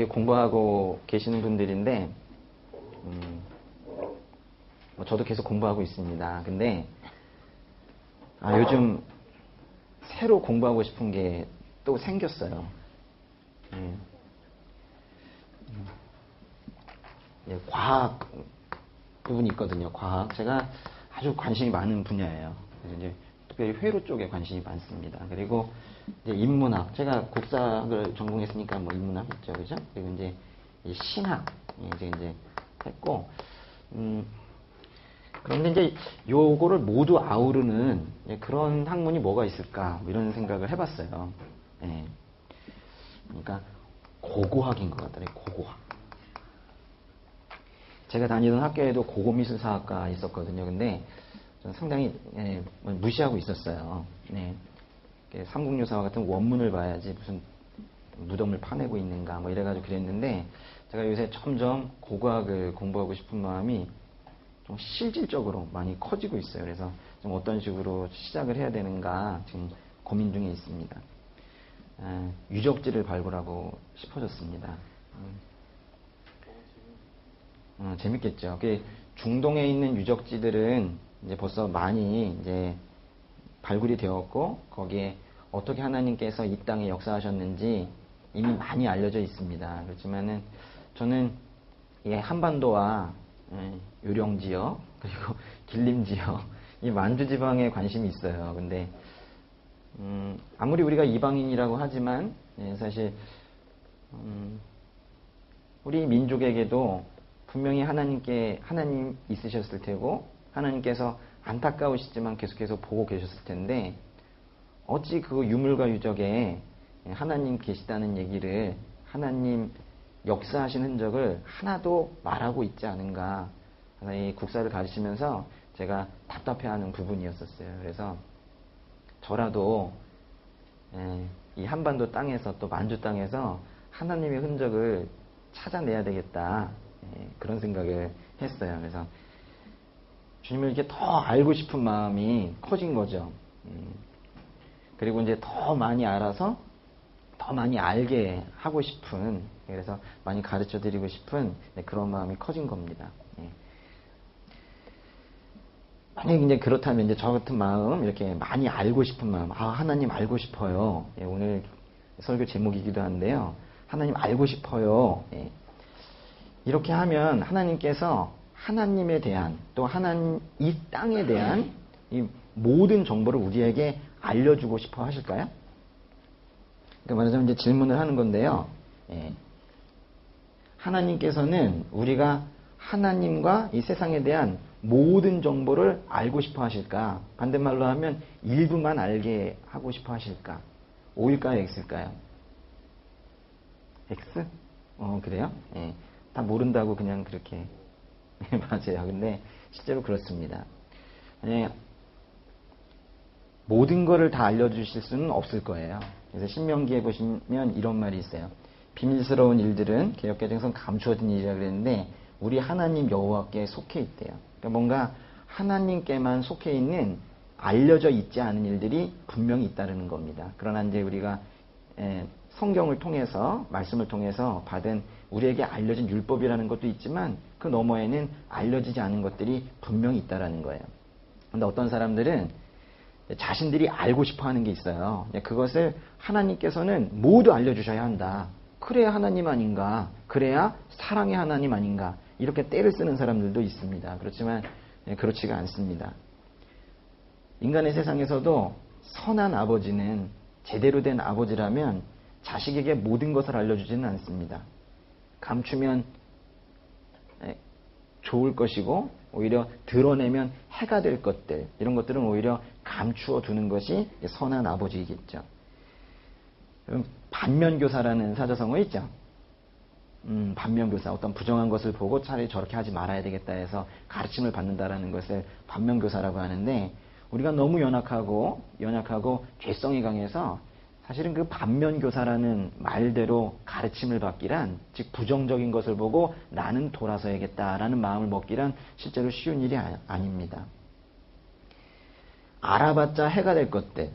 여기 공부하고 계시는 분들인데, 저도 계속 공부하고 있습니다. 근데, 요즘 새로 공부하고 싶은 게 또 생겼어요. 과학 부분이 있거든요. 과학. 제가 아주 관심이 많은 분야예요. 그래서 이제 특별히 회로 쪽에 관심이 많습니다. 그리고 이제 인문학. 제가 국사학을 전공했으니까 뭐 인문학 했죠. 그죠? 그리고 이제 신학. 이제 했고, 그런데 이제 요거를 모두 아우르는 그런 학문이 뭐가 있을까? 뭐 이런 생각을 해봤어요. 예. 그러니까 고고학인 것 같더라고요. 고고학. 제가 다니던 학교에도 고고미술사학과 있었거든요. 근데 저는 상당히 무시하고 있었어요. 네. 삼국유사와 같은 원문을 봐야지 무슨 무덤을 파내고 있는가 뭐 이래가지고 그랬는데, 제가 요새 점점 고고학을 공부하고 싶은 마음이 좀 실질적으로 많이 커지고 있어요. 그래서 좀 어떤 식으로 시작을 해야 되는가 지금 고민 중에 있습니다. 유적지를 발굴하고 싶어졌습니다. 재밌겠죠. 중동에 있는 유적지들은 이제 벌써 많이 이제 발굴이 되었고, 거기에 어떻게 하나님께서 이 땅에 역사하셨는지 이미 많이 알려져 있습니다. 그렇지만은 저는 한반도와 요령지역 그리고 길림지역 이 만주지방에 관심이 있어요. 근데 아무리 우리가 이방인이라고 하지만 사실 우리 민족에게도 분명히 하나님 있으셨을 테고, 하나님께서 안타까우시지만 계속해서 보고 계셨을 텐데, 어찌 그 유물과 유적에 하나님 계시다는 얘기를, 하나님 역사하신 흔적을 하나도 말하고 있지 않은가, 이 국사를 가르치면서 제가 답답해하는 부분이었었어요. 그래서 저라도 이 한반도 땅에서, 또 만주 땅에서 하나님의 흔적을 찾아내야 되겠다, 그런 생각을 했어요. 그래서 주님을 이렇게 더 알고 싶은 마음이 커진 거죠. 그리고 이제 더 많이 알아서 더 많이 알게 하고 싶은, 그래서 많이 가르쳐 드리고 싶은 그런 마음이 커진 겁니다. 만약에 이제 그렇다면 이제 저 같은 마음, 이렇게 많이 알고 싶은 마음, 하나님 알고 싶어요. 오늘 설교 제목이기도 한데요. 하나님 알고 싶어요. 이렇게 하면 하나님께서 하나님에 대한, 또 이 땅에 대한 이 모든 정보를 우리에게 알려주고 싶어 하실까요? 그러니까 말하자면 이제 질문을 하는 건데요. 하나님께서는 우리가 하나님과 이 세상에 대한 모든 정보를 알고 싶어 하실까? 반대말로 하면 일부만 알게 하고 싶어 하실까? O일까요? X일까요? X? 그래요? 다 모른다고 그냥 그렇게. 맞아요. 근데 실제로 그렇습니다. 모든 거를 다 알려주실 수는 없을 거예요. 그래서 신명기에 보시면 이런 말이 있어요. 비밀스러운 일들은 개역개정에서는 감추어진 일이라 그랬는데, 우리 하나님 여호와께 속해 있대요. 그러니까 뭔가 하나님께만 속해 있는, 알려져 있지 않은 일들이 분명히 있다는 겁니다. 그러나 이제 우리가 성경을 통해서, 말씀을 통해서 받은 우리에게 알려진 율법이라는 것도 있지만, 그 너머에는 알려지지 않은 것들이 분명히 있다는 거예요. 그런데 어떤 사람들은 자신들이 알고 싶어 하는 게 있어요. 그것을 하나님께서는 모두 알려주셔야 한다. 그래야 하나님 아닌가, 그래야 사랑의 하나님 아닌가, 이렇게 떼를 쓰는 사람들도 있습니다. 그렇지만 그렇지가 않습니다. 인간의 세상에서도 선한 아버지는, 제대로 된 아버지라면 자식에게 모든 것을 알려주지는 않습니다. 감추면 좋을 것이고, 오히려 드러내면 해가 될 것들, 이런 것들은 오히려 감추어 두는 것이 선한 아버지이겠죠. 반면교사라는 사자성어 있죠. 반면교사, 어떤 부정한 것을 보고 차라리 저렇게 하지 말아야 되겠다 해서 가르침을 받는다라는 것을 반면교사라고 하는데, 우리가 너무 연약하고 죄성이 강해서 사실은 그 반면교사라는 말대로 가르침을 받기란, 즉 부정적인 것을 보고 나는 돌아서야겠다라는 마음을 먹기란 실제로 쉬운 일이 아닙니다. 알아봤자 해가 될 것들,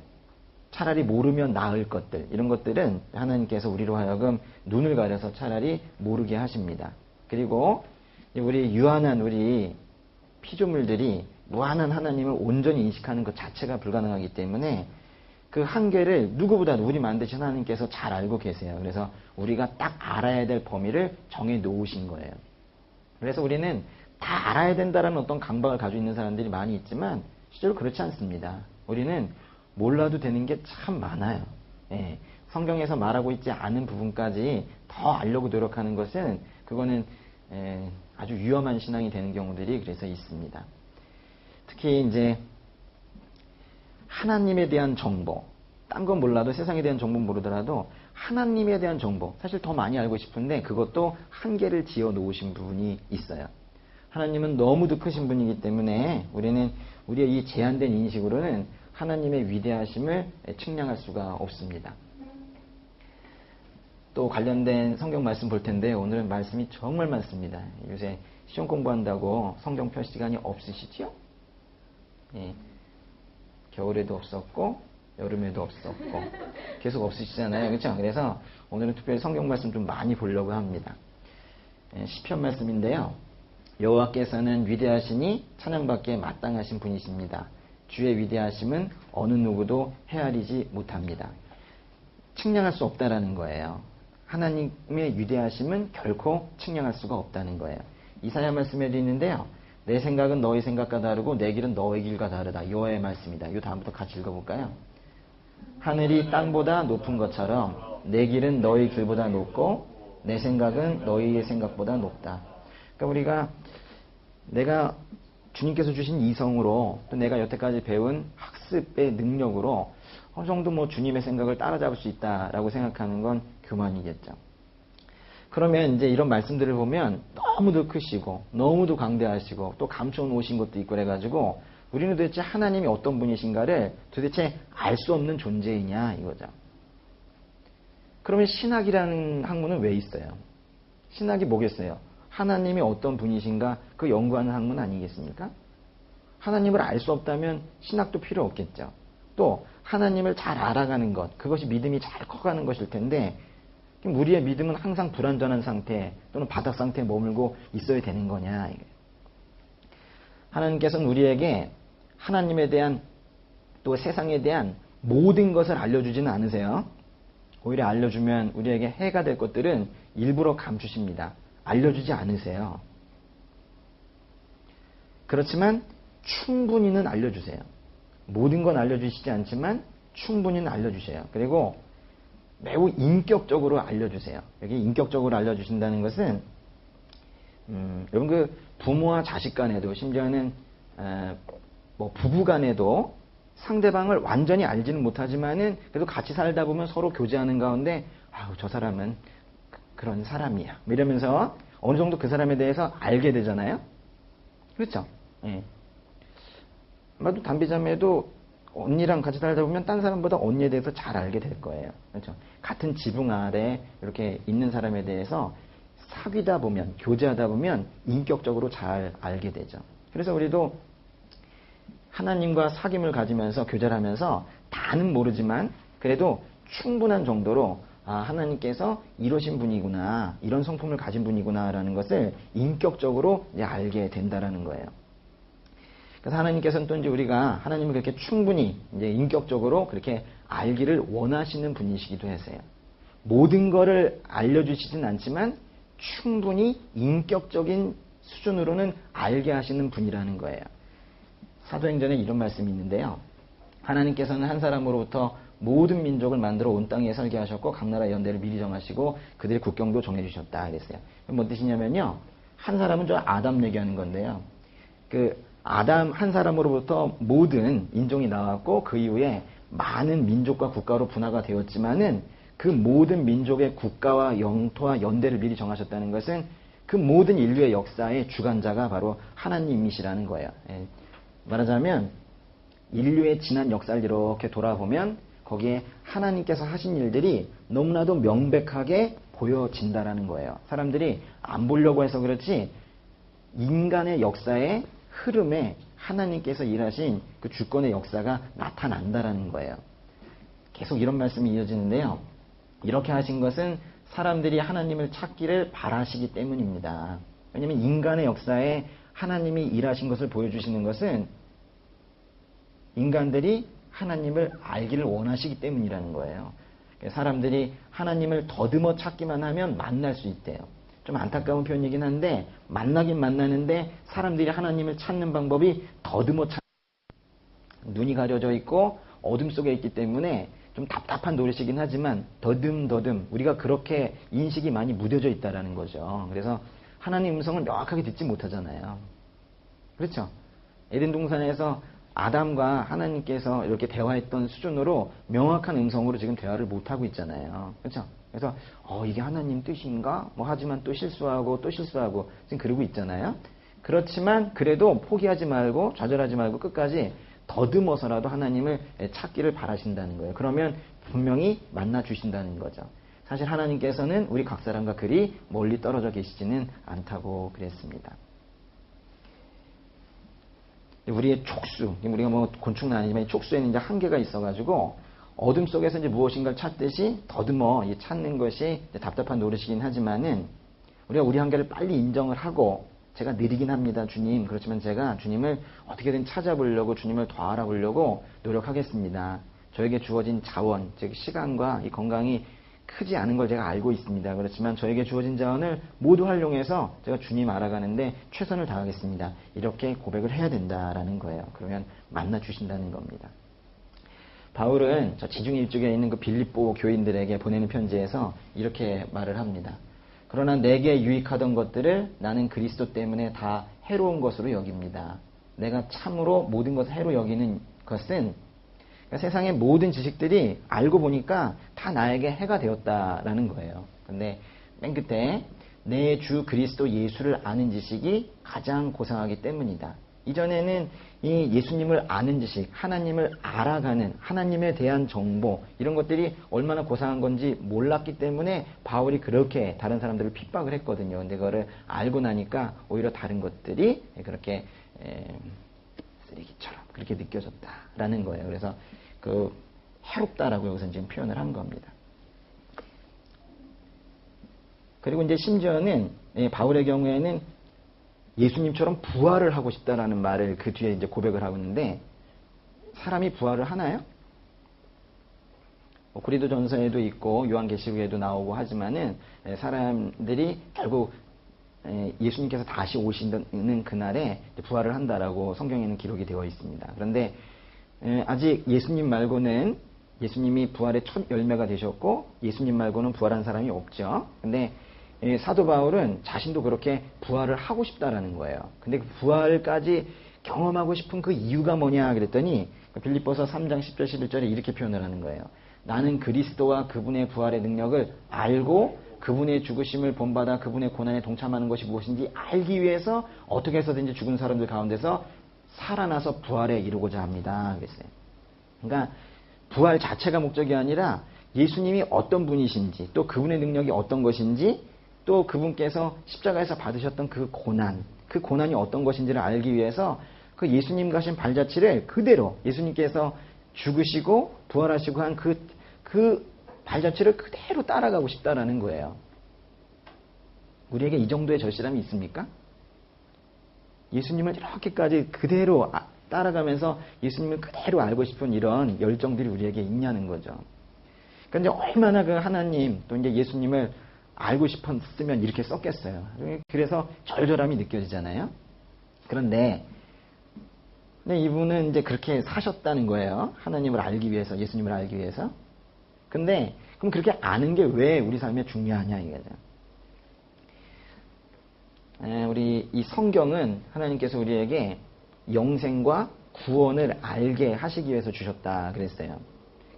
차라리 모르면 나을 것들, 이런 것들은 하나님께서 우리로 하여금 눈을 가려서 차라리 모르게 하십니다. 그리고 우리 유한한 우리 피조물들이 무한한 하나님을 온전히 인식하는 것 자체가 불가능하기 때문에 그 한계를 누구보다도 우리 만드신 하나님께서 잘 알고 계세요. 그래서 우리가 딱 알아야 될 범위를 정해 놓으신 거예요. 그래서 우리는 다 알아야 된다라는 어떤 강박을 가지고 있는 사람들이 많이 있지만 실제로 그렇지 않습니다. 우리는 몰라도 되는 게 참 많아요. 예, 성경에서 말하고 있지 않은 부분까지 더 알려고 노력하는 것은 그거는 아주 위험한 신앙이 되는 경우들이 그래서 있습니다. 특히 이제 하나님에 대한 정보, 딴 건 몰라도 세상에 대한 정보는 모르더라도 하나님에 대한 정보, 사실 더 많이 알고 싶은데 그것도 한계를 지어 놓으신 부분이 있어요. 하나님은 너무도 크신 분이기 때문에 우리는 우리의 이 제한된 인식으로는 하나님의 위대하심을 측량할 수가 없습니다. 또 관련된 성경 말씀 볼 텐데 오늘은 말씀이 정말 많습니다. 요새 시험 공부한다고 성경 펼 시간이 없으시지요? 예. 겨울에도 없었고 여름에도 없었고 계속 없으시잖아요. 그렇죠? 그래서 오늘은 특별히 성경 말씀 좀 많이 보려고 합니다. 시편 말씀인데요. 여호와께서는 위대하시니 찬양받기에 마땅하신 분이십니다. 주의 위대하심은 어느 누구도 헤아리지 못합니다. 측량할 수 없다라는 거예요. 하나님의 위대하심은 결코 측량할 수가 없다는 거예요. 이사야 말씀에도 있는데요. 내 생각은 너의 생각과 다르고 내 길은 너의 길과 다르다. 여호와의 말씀이다. 이 다음부터 같이 읽어볼까요? 하늘이 땅보다 높은 것처럼 내 길은 너의 길보다 높고 내 생각은 너희의 생각보다 높다. 그러니까 우리가 내가 주님께서 주신 이성으로 또 내가 여태까지 배운 학습의 능력으로 어느 정도 뭐 주님의 생각을 따라잡을 수 있다라고 생각하는 건 교만이겠죠. 그러면 이제 이런 말씀들을 보면 너무도 크시고 너무도 강대하시고 또 감춰 놓으신 것도 있고 그래가지고 우리는 도대체 하나님이 어떤 분이신가를 도대체 알 수 없는 존재이냐 이거죠. 그러면 신학이라는 학문은 왜 있어요? 신학이 뭐겠어요? 하나님이 어떤 분이신가 그 연구하는 학문 아니겠습니까? 하나님을 알 수 없다면 신학도 필요 없겠죠. 또 하나님을 잘 알아가는 것, 그것이 믿음이 잘 커가는 것일 텐데 우리의 믿음은 항상 불완전한 상태 또는 바닥 상태에 머물고 있어야 되는 거냐. 하나님께서는 우리에게 하나님에 대한 또 세상에 대한 모든 것을 알려주지는 않으세요. 오히려 알려주면 우리에게 해가 될 것들은 일부러 감추십니다. 알려주지 않으세요. 그렇지만 충분히는 알려주세요. 모든 건 알려주시지 않지만 충분히는 알려주세요. 그리고 매우 인격적으로 알려주세요. 여기 인격적으로 알려주신다는 것은 여러분 그 부모와 자식 간에도 심지어는 뭐 부부 간에도 상대방을 완전히 알지는 못하지만은 그래도 같이 살다 보면 서로 교제하는 가운데 아우 저 사람은 그런 사람이야 이러면서 어느 정도 그 사람에 대해서 알게 되잖아요. 그렇죠? 예. 아마도 담비자매도 언니랑 같이 살다 보면 딴 사람보다 언니에 대해서 잘 알게 될 거예요. 그렇죠? 같은 지붕 아래 이렇게 있는 사람에 대해서 사귀다 보면, 교제하다 보면 인격적으로 잘 알게 되죠. 그래서 우리도 하나님과 사귐을 가지면서 교제를 하면서 다는 모르지만 그래도 충분한 정도로 하나님께서 이러신 분이구나, 이런 성품을 가진 분이구나라는 것을 인격적으로 이제 알게 된다라는 거예요. 그래서 하나님께서는 또 이제 우리가 하나님을 그렇게 충분히 이제 인격적으로 그렇게 알기를 원하시는 분이시기도 하세요. 모든 거를 알려주시진 않지만 충분히 인격적인 수준으로는 알게 하시는 분이라는 거예요. 사도행전에 이런 말씀이 있는데요. 하나님께서는 한 사람으로부터 모든 민족을 만들어 온 땅에 살게 하셨고 각 나라의 연대를 미리 정하시고 그들의 국경도 정해주셨다 그랬어요. 뭔 뜻이냐면요. 한 사람은 저 아담 얘기하는 건데요. 그 아담 한 사람으로부터 모든 인종이 나왔고 그 이후에 많은 민족과 국가로 분화가 되었지만은 그 모든 민족의 국가와 영토와 연대를 미리 정하셨다는 것은 그 모든 인류의 역사의 주관자가 바로 하나님이시라는 거예요. 말하자면 인류의 지난 역사를 이렇게 돌아보면 거기에 하나님께서 하신 일들이 너무나도 명백하게 보여진다라는 거예요. 사람들이 안 보려고 해서 그렇지 인간의 역사의 흐름에 하나님께서 일하신 그 주권의 역사가 나타난다라는 거예요. 계속 이런 말씀이 이어지는데요. 이렇게 하신 것은 사람들이 하나님을 찾기를 바라시기 때문입니다. 왜냐하면 인간의 역사에 하나님이 일하신 것을 보여주시는 것은 인간들이 하나님을 알기를 원하시기 때문이라는 거예요. 사람들이 하나님을 더듬어 찾기만 하면 만날 수 있대요. 좀 안타까운 표현이긴 한데 만나긴 만나는데 사람들이 하나님을 찾는 방법이 더듬어 눈이 가려져 있고 어둠 속에 있기 때문에 좀 답답한 노릇이긴 하지만 더듬 우리가 그렇게 인식이 많이 무뎌져 있다라는 거죠. 그래서 하나님 음성을 명확하게 듣지 못하잖아요. 그렇죠? 에덴 동산에서 아담과 하나님께서 이렇게 대화했던 수준으로 명확한 음성으로 지금 대화를 못하고 있잖아요. 그렇죠? 그래서 이게 하나님 뜻인가? 하지만 또 실수하고 지금 그러고 있잖아요. 그렇지만 그래도 포기하지 말고 좌절하지 말고 끝까지 더듬어서라도 하나님을 찾기를 바라신다는 거예요. 그러면 분명히 만나 주신다는 거죠. 사실 하나님께서는 우리 각 사람과 그리 멀리 떨어져 계시지는 않다고 그랬습니다. 우리의 촉수, 우리가 곤충은 아니지만 촉수에는 이제 한계가 있어가지고 어둠 속에서 이제 무엇인가를 찾듯이 더듬어 찾는 것이 답답한 노릇이긴 하지만은 우리가 우리 한계를 빨리 인정을 하고 제가 느리긴 합니다, 주님. 그렇지만 제가 주님을 어떻게든 찾아보려고 주님을 더 알아보려고 노력하겠습니다. 저에게 주어진 자원, 즉 시간과 이 건강이 크지 않은 걸 제가 알고 있습니다. 그렇지만 저에게 주어진 자원을 모두 활용해서 제가 주님 알아가는데 최선을 다하겠습니다. 이렇게 고백을 해야 된다라는 거예요. 그러면 만나 주신다는 겁니다. 바울은 저 지중일쪽에 있는 그 빌립보 교인들에게 보내는 편지에서 이렇게 말을 합니다. 그러나 내게 유익하던 것들을 나는 그리스도 때문에 다 해로운 것으로 여깁니다. 내가 참으로 모든 것을 해로 여기는 것은 그러니까 세상의 모든 지식들이 알고 보니까 다 나에게 해가 되었다라는 거예요. 근데 맨 끝에 내 주 그리스도 예수를 아는 지식이 가장 고상하기 때문이다. 이전에는 이 예수님을 아는 지식, 하나님을 알아가는 하나님에 대한 정보 이런 것들이 얼마나 고상한 건지 몰랐기 때문에 바울이 그렇게 다른 사람들을 핍박을 했거든요. 근데 그거를 알고 나니까 오히려 다른 것들이 그렇게 쓰레기처럼 그렇게 느껴졌다라는 거예요. 그래서 그 해롭다라고 여기서 지금 표현을 한 겁니다. 그리고 이제 심지어는 바울의 경우에는 예수님처럼 부활을 하고 싶다라는 말을 그 뒤에 이제 고백을 하고 있는데 사람이 부활을 하나요? 고린도전서에도 있고 요한계시록에도 나오고 하지만은 사람들이 결국 예수님께서 다시 오시는 그날에 부활을 한다라고 성경에는 기록이 되어 있습니다. 그런데 아직 예수님 말고는 예수님이 부활의 첫 열매가 되셨고 예수님 말고는 부활한 사람이 없죠. 근데 사도 바울은 자신도 그렇게 부활을 하고 싶다라는 거예요. 근데 그 부활까지 경험하고 싶은 그 이유가 뭐냐 그랬더니 빌립보서 3장 10절 11절에 이렇게 표현을 하는 거예요. 나는 그리스도와 그분의 부활의 능력을 알고 그분의 죽으심을 본받아 그분의 고난에 동참하는 것이 무엇인지 알기 위해서 어떻게 해서든지 죽은 사람들 가운데서 살아나서 부활에 이루고자 합니다. 그랬어요. 그러니까 부활 자체가 목적이 아니라 예수님이 어떤 분이신지 또 그분의 능력이 어떤 것인지 또 그분께서 십자가에서 받으셨던 그 고난이 어떤 것인지를 알기 위해서 그 예수님 가신 발자취를 그대로 예수님께서 죽으시고 부활하시고 한 그 발자취를 그대로 따라가고 싶다라는 거예요. 우리에게 이 정도의 절실함이 있습니까? 예수님을 이렇게까지 그대로 따라가면서 예수님을 그대로 알고 싶은 이런 열정들이 우리에게 있냐는 거죠. 그러니까 이제 얼마나 그 하나님 또 이제 예수님을 알고 싶었으면 이렇게 썼겠어요. 그래서 절절함이 느껴지잖아요. 그런데 이분은 이제 그렇게 사셨다는 거예요. 하나님을 알기 위해서, 예수님을 알기 위해서. 근데 그럼 그렇게 아는 게 왜 우리 삶에 중요하냐 이거죠. 우리 이 성경은 하나님께서 우리에게 영생과 구원을 알게 하시기 위해서 주셨다 그랬어요.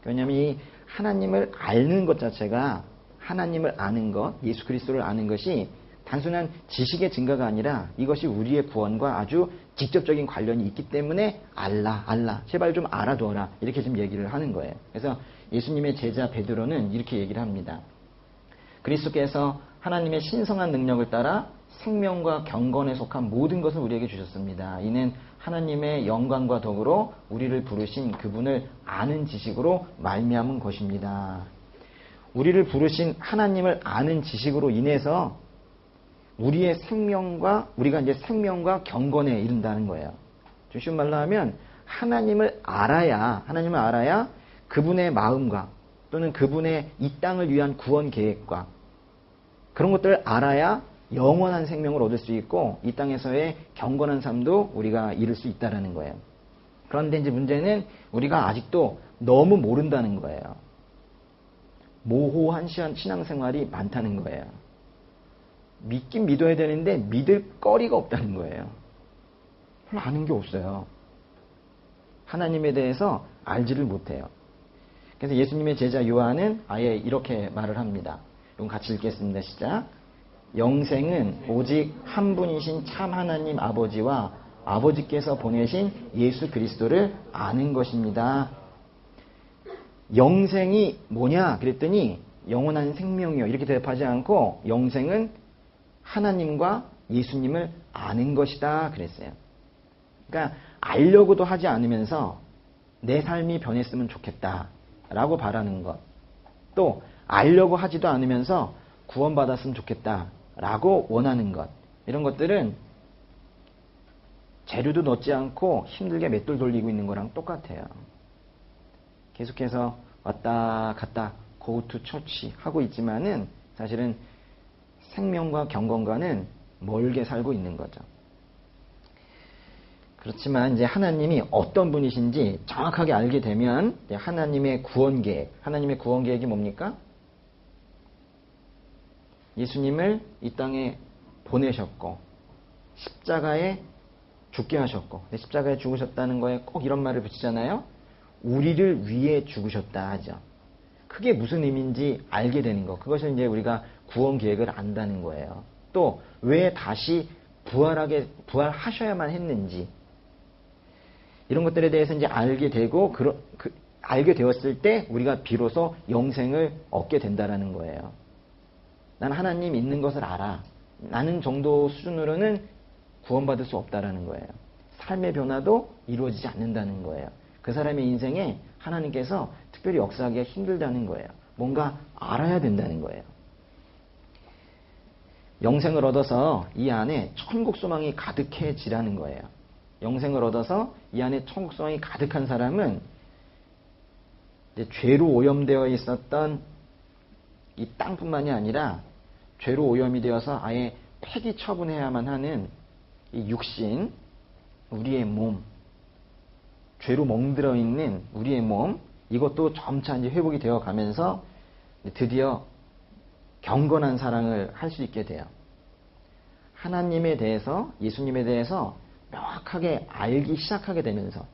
왜냐하면 이 하나님을 아는 것 자체가 하나님을 아는 것, 예수 그리스도를 아는 것이 단순한 지식의 증가가 아니라 이것이 우리의 구원과 아주 직접적인 관련이 있기 때문에 알라, 제발 좀 알아둬라 이렇게 지금 얘기를 하는 거예요. 그래서 예수님의 제자 베드로는 이렇게 얘기를 합니다. 그리스도께서 하나님의 신성한 능력을 따라 생명과 경건에 속한 모든 것을 우리에게 주셨습니다. 이는 하나님의 영광과 덕으로 우리를 부르신 그분을 아는 지식으로 말미암은 것입니다. 우리를 부르신 하나님을 아는 지식으로 인해서 우리의 우리가 이제 생명과 경건에 이른다는 거예요. 쉬운 말로 하면 하나님을 알아야 그분의 마음과 또는 그분의 이 땅을 위한 구원 계획과 그런 것들을 알아야 영원한 생명을 얻을 수 있고 이 땅에서의 경건한 삶도 우리가 이룰 수 있다는 거예요. 그런데 이제 문제는 우리가 아직도 너무 모른다는 거예요. 모호한 신앙생활이 많다는 거예요. 믿긴 믿어야 되는데 믿을 거리가 없다는 거예요. 별로 아는 게 없어요. 하나님에 대해서 알지를 못해요. 그래서 예수님의 제자 요한은 아예 이렇게 말을 합니다. 이건 같이 읽겠습니다. 시작. 영생은 오직 한 분이신 참 하나님 아버지와 아버지께서 보내신 예수 그리스도를 아는 것입니다. 영생이 뭐냐 그랬더니 영원한 생명이요 이렇게 대답하지 않고 영생은 하나님과 예수님을 아는 것이다 그랬어요. 그러니까 알려고도 하지 않으면서 내 삶이 변했으면 좋겠다라고 바라는 것, 또 알려고 하지도 않으면서 구원받았으면 좋겠다라고 원하는 것, 이런 것들은 재료도 넣지 않고 힘들게 맷돌 돌리고 있는 거랑 똑같아요. 계속해서 왔다 갔다 go to church 하고 있지만은 사실은 생명과 경건과는 멀게 살고 있는 거죠. 그렇지만 이제 하나님이 어떤 분이신지 정확하게 알게 되면 하나님의 구원 계획이 뭡니까? 예수님을 이 땅에 보내셨고 십자가에 죽게 하셨고 십자가에 죽으셨다는 거에 꼭 이런 말을 붙이잖아요. 우리를 위해 죽으셨다 하죠. 그게 무슨 의미인지 알게 되는 거. 그것을 이제 우리가 구원 계획을 안다는 거예요. 또 왜 다시 부활하셔야만 했는지 이런 것들에 대해서 이제 알게 되고 알게 되었을 때 우리가 비로소 영생을 얻게 된다라는 거예요. 난 하나님 있는 것을 알아. 나는 정도 수준으로는 구원받을 수 없다라는 거예요. 삶의 변화도 이루어지지 않는다는 거예요. 그 사람의 인생에 하나님께서 특별히 역사하기가 힘들다는 거예요. 뭔가 알아야 된다는 거예요. 영생을 얻어서 이 안에 천국 소망이 가득해지라는 거예요. 영생을 얻어서 이 안에 천국 소망이 가득한 사람은 이제 죄로 오염되어 있었던 이 땅뿐만이 아니라 죄로 오염이 되어서 아예 폐기 처분해야만 하는 이 육신, 우리의 몸, 죄로 멍들어 있는 우리의 몸, 이것도 점차 이제 회복이 되어 가면서 드디어 경건한 사랑을 할 수 있게 돼요. 하나님에 대해서, 예수님에 대해서 명확하게 알기 시작하게 되면서,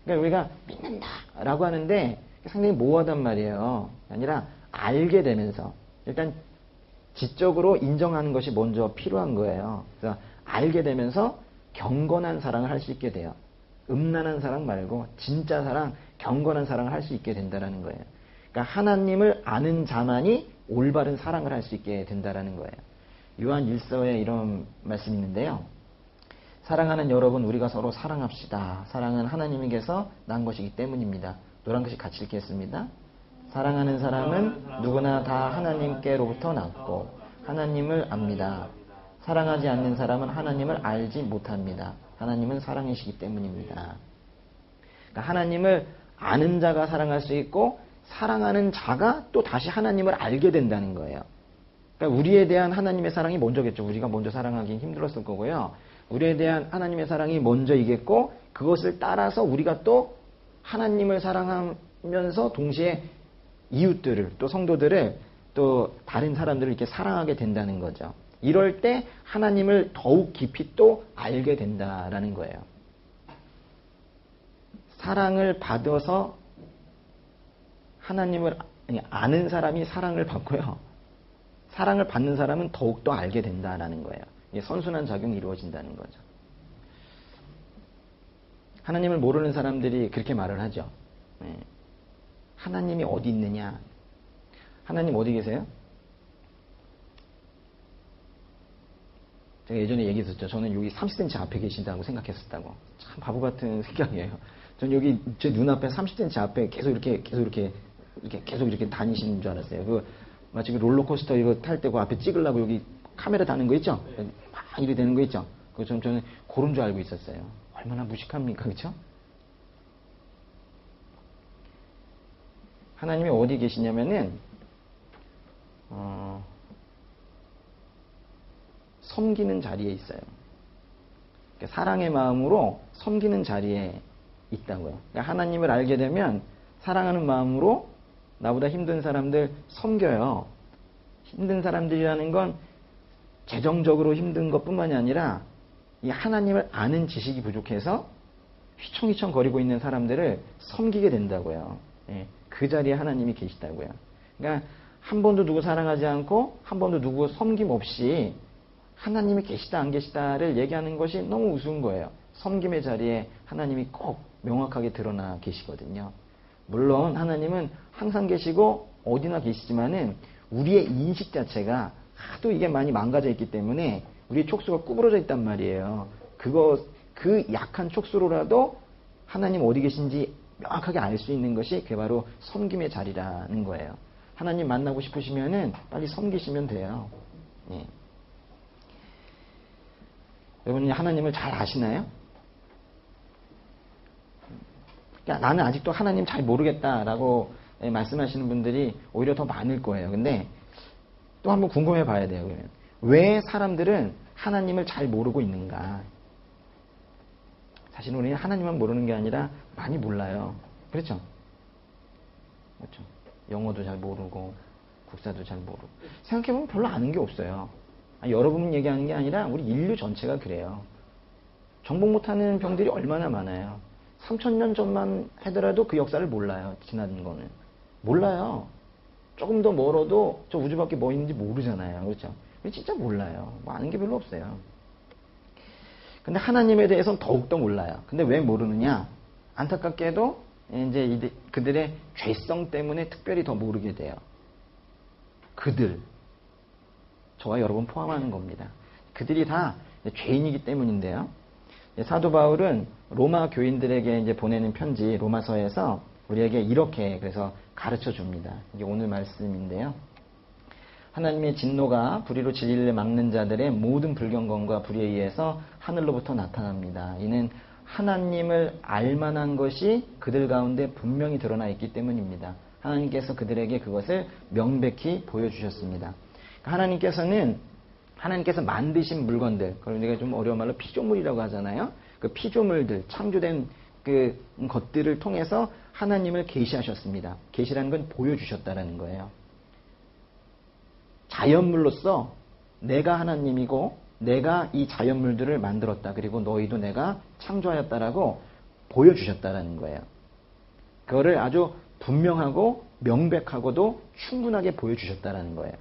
그러니까 우리가 믿는다라고 하는데 상당히 모호하단 말이에요. 아니라 알게 되면서 일단 지적으로 인정하는 것이 먼저 필요한 거예요. 그래서 알게 되면서 경건한 사랑을 할 수 있게 돼요. 음란한 사랑 말고 진짜 사랑, 경건한 사랑을 할 수 있게 된다는 거예요. 그러니까 하나님을 아는 자만이 올바른 사랑을 할 수 있게 된다는 거예요. 요한 1서에 이런 말씀이 있는데요. 사랑하는 여러분, 우리가 서로 사랑합시다. 사랑은 하나님께서 난 것이기 때문입니다. 노란 글씨 같이 읽겠습니다. 사랑하는 사람은 누구나 다 하나님께로부터 났고 하나님을 압니다. 사랑하지 않는 사람은 하나님을 알지 못합니다. 하나님은 사랑이시기 때문입니다. 그러니까 하나님을 아는 자가 사랑할 수 있고 사랑하는 자가 또 다시 하나님을 알게 된다는 거예요. 그러니까 우리에 대한 하나님의 사랑이 먼저겠죠. 우리가 먼저 사랑하기 힘들었을 거고요. 우리에 대한 하나님의 사랑이 먼저이겠고 그것을 따라서 우리가 또 하나님을 사랑하면서 동시에 이웃들을 또 성도들을 또 다른 사람들을 이렇게 사랑하게 된다는 거죠. 이럴 때 하나님을 더욱 깊이 또 알게 된다라는 거예요. 사랑을 받아서 하나님을 아는 사람이 사랑을 받고요. 사랑을 받는 사람은 더욱더 알게 된다라는 거예요. 이게 선순환 작용이 이루어진다는 거죠. 하나님을 모르는 사람들이 그렇게 말을 하죠. 하나님이 어디 있느냐? 하나님 어디 계세요? 제가 예전에 얘기했었죠. 저는 여기 30cm 앞에 계신다고 생각했었다고. 참 바보 같은 생각이에요. 전 여기 제 눈앞에 30cm 앞에 계속 이렇게 다니시는 줄 알았어요. 마치 롤러코스터 이거 탈 때 그 앞에 찍으려고 여기 카메라 다는 거 있죠? 막 이렇게 되는 거 있죠? 저는 그런 줄 알고 있었어요. 얼마나 무식합니까? 그렇죠? 하나님이 어디 계시냐면은 섬기는 자리에 있어요. 그러니까 사랑의 마음으로 섬기는 자리에 있다고요. 그러니까 하나님을 알게 되면 사랑하는 마음으로 나보다 힘든 사람들 섬겨요. 힘든 사람들이라는 건 재정적으로 힘든 것뿐만이 아니라 이 하나님을 아는 지식이 부족해서 휘청휘청 거리고 있는 사람들을 섬기게 된다고요. 예, 그 자리에 하나님이 계시다고요. 그러니까 한 번도 누구 사랑하지 않고 한 번도 누구 섬김 없이 하나님이 계시다 안 계시다를 얘기하는 것이 너무 우스운 거예요. 섬김의 자리에 하나님이 꼭 명확하게 드러나 계시거든요. 물론 하나님은 항상 계시고 어디나 계시지만은 우리의 인식 자체가 하도 이게 많이 망가져 있기 때문에 우리의 촉수가 구부러져 있단 말이에요. 그 약한 촉수로라도 하나님 어디 계신지 명확하게 알 수 있는 것이 그게 바로 섬김의 자리라는 거예요. 하나님 만나고 싶으시면은 빨리 섬기시면 돼요. 예. 여러분이 하나님을 잘 아시나요? 그러니까 나는 아직도 하나님 잘 모르겠다라고 말씀하시는 분들이 오히려 더 많을 거예요. 근데 또 한번 궁금해 봐야 돼요. 그러면 왜 사람들은 하나님을 잘 모르고 있는가? 사실 우리는 하나님만 모르는 게 아니라 많이 몰라요. 그렇죠? 그렇죠. 영어도 잘 모르고 국사도 잘 모르고 생각해보면 별로 아는 게 없어요. 여러분 얘기하는 게 아니라 우리 인류 전체가 그래요. 정복 못하는 병들이 얼마나 많아요. 3000년 전만 하더라도 그 역사를 몰라요. 지난 거는. 몰라요. 조금 더 멀어도 저 우주 밖에 뭐 있는지 모르잖아요. 그렇죠? 진짜 몰라요. 뭐 아는 게 별로 없어요. 근데 하나님에 대해서는 더욱더 몰라요. 근데 왜 모르느냐? 안타깝게도 이제 그들의 죄성 때문에 특별히 더 모르게 돼요. 그들. 저와 여러분 포함하는 겁니다. 그들이 다 죄인이기 때문인데요. 사도 바울은 로마 교인들에게 이제 보내는 편지 로마서에서 우리에게 이렇게 그래서 가르쳐 줍니다. 이게 오늘 말씀인데요. 하나님의 진노가 불의로 진리를 막는 자들의 모든 불경건과 불의에 의해서 하늘로부터 나타납니다. 이는 하나님을 알만한 것이 그들 가운데 분명히 드러나 있기 때문입니다. 하나님께서 그들에게 그것을 명백히 보여주셨습니다. 하나님께서 만드신 물건들, 그걸 우리가 좀 어려운 말로 피조물이라고 하잖아요. 그 피조물들, 창조된 그 것들을 통해서 하나님을 계시하셨습니다. 계시라는 건 보여주셨다라는 거예요. 자연물로서 내가 하나님이고 내가 이 자연물들을 만들었다. 그리고 너희도 내가 창조하였다라고 보여주셨다라는 거예요. 그거를 아주 분명하고 명백하고도 충분하게 보여주셨다라는 거예요.